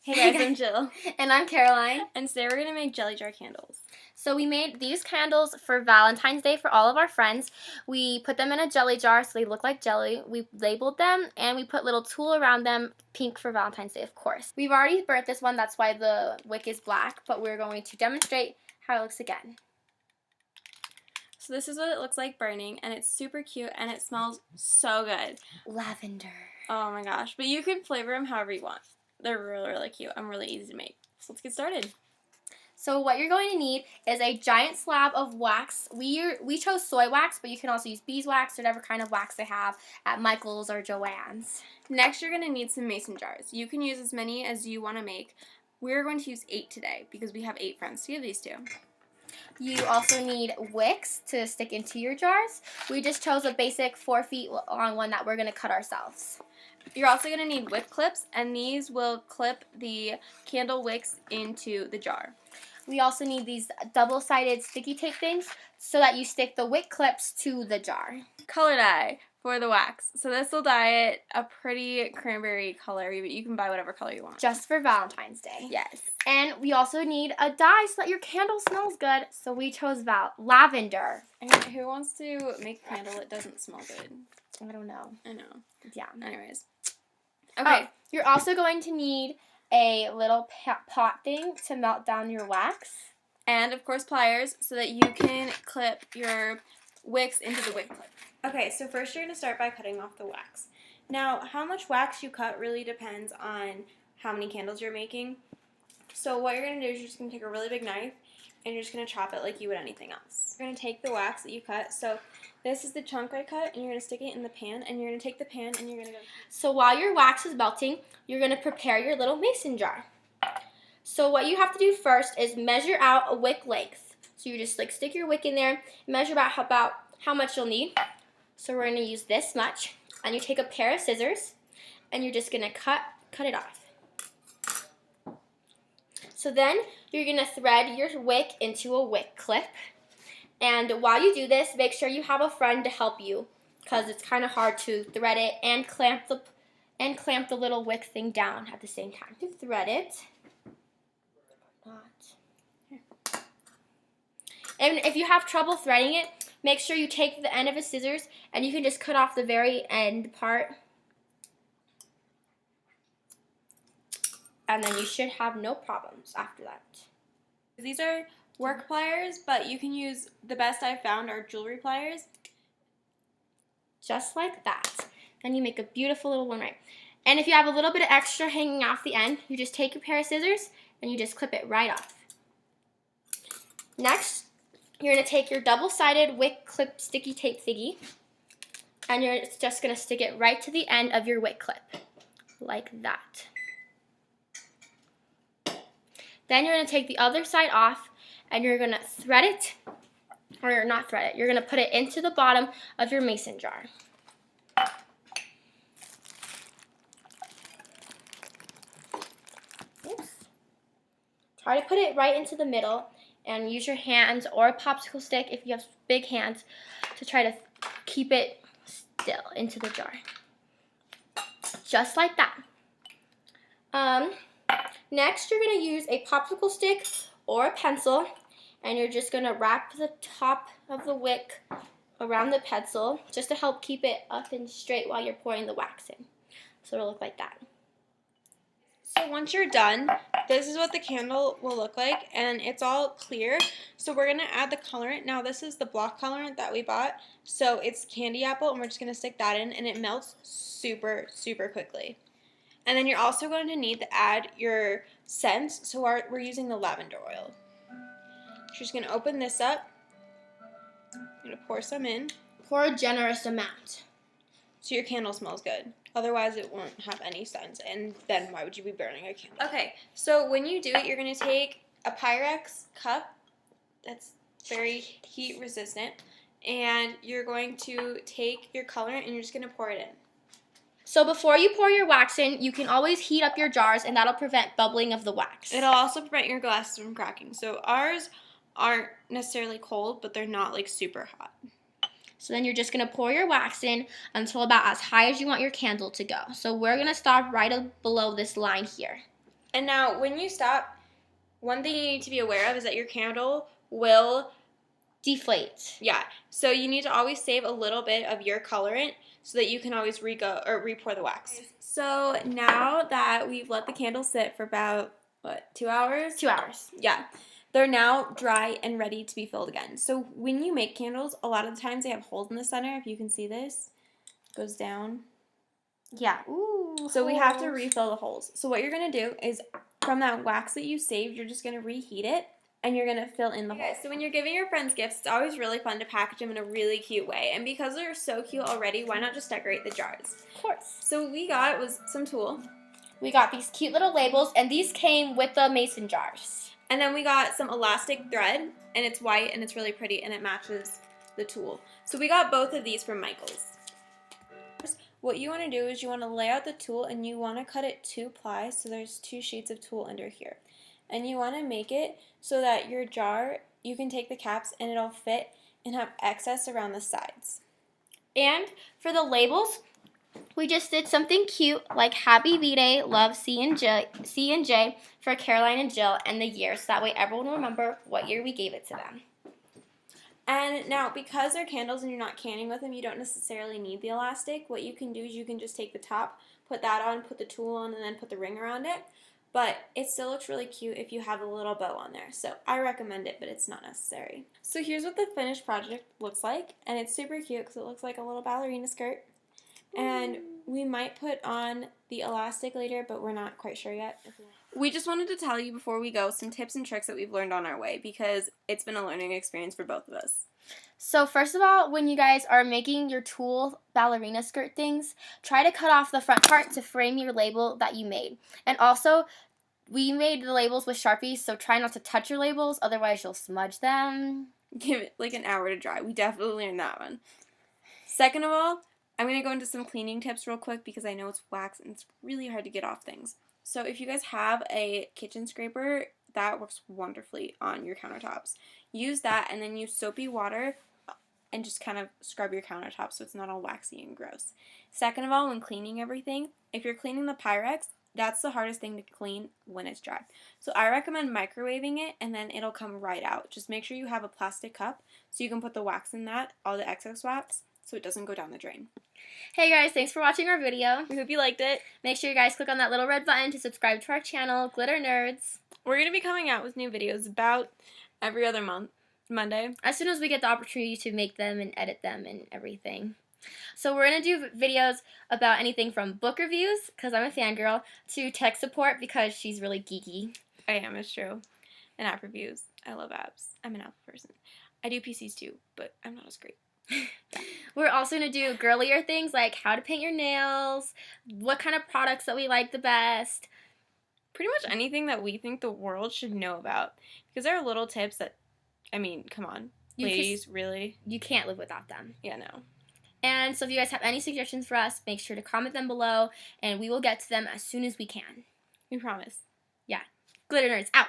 Hey guys, I'm Jill. And I'm Caroline. And today we're going to make jelly jar candles. So we made these candles for Valentine's Day for all of our friends. We put them in a jelly jar so they look like jelly. We labeled them and we put little tulle around them, pink for Valentine's Day, of course. We've already burnt this one, that's why the wick is black, but we're going to demonstrate how it looks again. So this is what it looks like burning, and it's super cute and it smells so good. Lavender. Oh my gosh, but you can flavor them however you want. They're really, really cute and really easy to make. So let's get started. So what you're going to need is a giant slab of wax. We chose soy wax, but you can also use beeswax or whatever kind of wax they have at Michael's or Joann's. Next, you're going to need some mason jars. You can use as many as you want to make. We're going to use 8 today because we have 8 friends to give these to. You also need wicks to stick into your jars. We just chose a basic 4 feet long one that we're going to cut ourselves. You're also going to need wick clips, and these will clip the candle wicks into the jar. We also need these double-sided sticky tape things so that you stick the wick clips to the jar. Color dye for the wax. So this will dye it a pretty cranberry color. You can buy whatever color you want. Just for Valentine's Day. Yes. And we also need a dye so that your candle smells good. So we chose lavender. And who wants to make a candle that doesn't smell good? I don't know. I know. Yeah. Anyways. Okay. Oh, you're also going to need a little pot thing to melt down your wax. And, of course, pliers so that you can clip your wicks into the wick clip. Okay, so first you're going to start by cutting off the wax. Now, how much wax you cut really depends on how many candles you're making. So what you're going to do is you're just going to take a really big knife and you're just going to chop it like you would anything else. You're going to take the wax that you cut. So this is the chunk I cut, and you're going to stick it in the pan, and you're going to take the pan and you're going to go. So while your wax is melting, you're going to prepare your little mason jar. So what you have to do first is measure out a wick length. So you just stick your wick in there, measure about how much you'll need. So we're going to use this much, and you take a pair of scissors, and you're just going to cut it off. So then you're going to thread your wick into a wick clip. And while you do this, make sure you have a friend to help you because it's kind of hard to thread it and clamp the little wick thing down at the same time. To thread it. And if you have trouble threading it, make sure you take the end of a scissors and you can just cut off the very end part. And then you should have no problems after that. These are work pliers, but you can use, the best I've found are jewelry pliers. Just like that. And you make a beautiful little one, right? And if you have a little bit of extra hanging off the end, you just take your pair of scissors and you just clip it right off. Next, you're going to take your double-sided wick clip sticky tape thingy and you're just going to stick it right to the end of your wick clip, like that. Then you're going to take the other side off and you're going to thread it, or not thread it, you're going to put it into the bottom of your mason jar. Oops. Try to put it right into the middle and use your hands or a popsicle stick if you have big hands to try to keep it still into the jar. Just like that. Next, you're going to use a popsicle stick or a pencil, and you're just going to wrap the top of the wick around the pencil just to help keep it up and straight while you're pouring the wax in. So it'll look like that. So once you're done, this is what the candle will look like, and it's all clear. So we're going to add the colorant. Now this is the block colorant that we bought, so it's candy apple, and we're just going to stick that in, and it melts super, super quickly. And then you're also going to need to add your scents, so we're using the lavender oil. You're just going to open this up. I'm going to pour some in. Pour a generous amount. So your candle smells good. Otherwise, it won't have any scent, and then why would you be burning a candle? Okay, so when you do it, you're going to take a Pyrex cup that's very heat resistant, and you're going to take your colorant and you're just going to pour it in. So before you pour your wax in, you can always heat up your jars, and that'll prevent bubbling of the wax. It'll also prevent your glasses from cracking. So ours aren't necessarily cold, but they're not like super hot. So then you're just going to pour your wax in until about as high as you want your candle to go. So we're going to stop right below this line here. And now when you stop, one thing you need to be aware of is that your candle will deflate. Yeah. So you need to always save a little bit of your colorant so that you can always re-pour the wax. So now that we've let the candle sit for about, 2 hours? 2 hours. Yeah. They're now dry and ready to be filled again. So when you make candles, a lot of the times they have holes in the center. If you can see this, it goes down. Yeah. Ooh. So we have to refill the holes. So what you're going to do is from that wax that you saved, you're just going to reheat it. And you're going to fill in the holes. So when you're giving your friends gifts, it's always really fun to package them in a really cute way. And because they're so cute already, why not just decorate the jars? Of course. So what we got was some tulle. We got these cute little labels, and these came with the mason jars. And then we got some elastic thread, and it's white, and it's really pretty, and it matches the tulle. So we got both of these from Michael's. What you want to do is you want to lay out the tulle, and you want to cut it 2 ply, so there's 2 sheets of tulle under here. And you want to make it so that your jar, you can take the caps and it'll fit and have excess around the sides. And for the labels, we just did something cute like Happy V-Day, Love C&J for Caroline and Jill and the year, so that way everyone will remember what year we gave it to them. And now, because they're candles and you're not canning with them, you don't necessarily need the elastic. What you can do is you can just take the top, put that on, put the tulle on, and then put the ring around it. But it still looks really cute if you have a little bow on there. So I recommend it, but it's not necessary. So here's what the finished project looks like. And it's super cute because it looks like a little ballerina skirt. And we might put on the elastic later, but we're not quite sure yet. We just wanted to tell you before we go some tips and tricks that we've learned on our way because it's been a learning experience for both of us. So first of all, when you guys are making your tulle ballerina skirt things, try to cut off the front part to frame your label that you made. And also, we made the labels with Sharpies, so try not to touch your labels, otherwise you'll smudge them. Give it like an hour to dry. We definitely learned that one. Second of all, I'm going to go into some cleaning tips real quick because I know it's wax and it's really hard to get off things. So if you guys have a kitchen scraper, that works wonderfully on your countertops. Use that and then use soapy water and just kind of scrub your countertops so it's not all waxy and gross. Second of all, when cleaning everything, if you're cleaning the Pyrex, that's the hardest thing to clean when it's dry. So I recommend microwaving it and then it'll come right out. Just make sure you have a plastic cup so you can put the wax in that, all the excess wax, so it doesn't go down the drain. Hey guys, thanks for watching our video. We hope you liked it. Make sure you guys click on that little red button to subscribe to our channel, Glitter Nerds. We're going to be coming out with new videos about every other Monday. As soon as we get the opportunity to make them and edit them and everything. So we're going to do videos about anything from book reviews, because I'm a fangirl, to tech support because she's really geeky. I am, it's true. And app reviews. I love apps. I'm an app person. I do PCs too, but I'm not as great. We're also going to do girlier things like how to paint your nails, what kind of products that we like the best. Pretty much anything that we think the world should know about. Because there are little tips that, I mean, come on. Ladies, really? You can't live without them. Yeah, no. And so if you guys have any suggestions for us, make sure to comment them below, and we will get to them as soon as we can. We promise. Yeah. Glitter Nerds out!